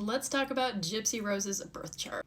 Let's talk about Gypsy Rose's birth chart.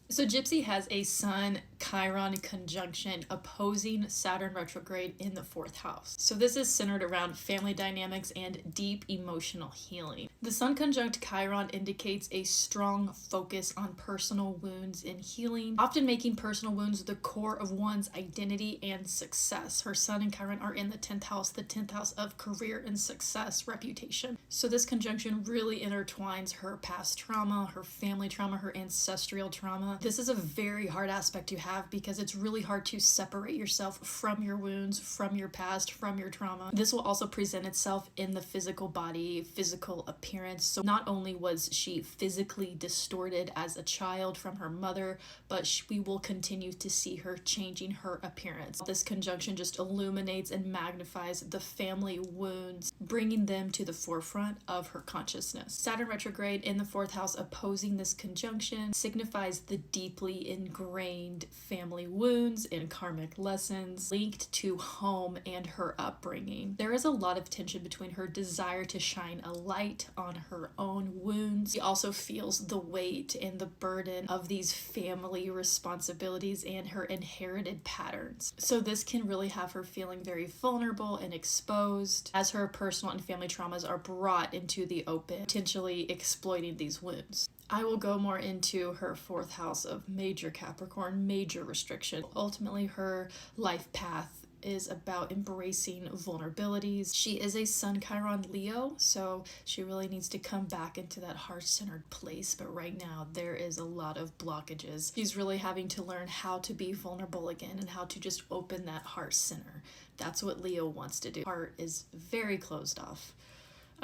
So Gypsy has a Sun Chiron conjunction opposing Saturn retrograde in the 4th house. So this is centered around family dynamics and deep emotional healing. The Sun conjunct Chiron indicates a strong focus on personal wounds and healing, often making personal wounds the core of one's identity and success. Her Sun and Chiron are in the 10th house, the 10th house of career and success, reputation. So this conjunction really intertwines her past trauma, her family trauma, her ancestral trauma. This is a very hard aspect to have because it's really hard to separate yourself from your wounds, from your past, from your trauma. This will also present itself in the physical body, physical appearance. So not only was she physically distorted as a child from her mother, but we will continue to see her changing her appearance. This conjunction just illuminates and magnifies the family wounds, bringing them to the forefront of her consciousness. Saturn retrograde in the 4th house opposing this conjunction signifies the deeply ingrained family wounds and karmic lessons linked to home and her upbringing. There is a lot of tension between her desire to shine a light on her own wounds. She also feels the weight and the burden of these family responsibilities and her inherited patterns. So this can really have her feeling very vulnerable and exposed as her personal and family traumas are brought into the open, potentially exploiting these wounds. I will go more into her 4th house of major Capricorn, major restriction. Ultimately, her life path is about embracing vulnerabilities. She is a Sun Chiron Leo, so she really needs to come back into that heart-centered place, but right now there is a lot of blockages. She's really having to learn how to be vulnerable again and how to just open that heart center. That's what Leo wants to do. Heart is very closed off,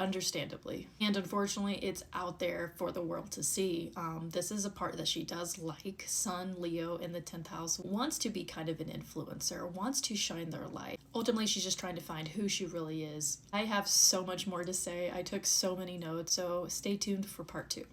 understandably, and unfortunately it's out there for the world to see. This is a part that she does like. Sun Leo in the 10th house wants to be kind of an influencer, wants to shine their light. Ultimately she's just trying to find who she really is. I have so much more to say. I took so many notes, so stay tuned for part 2.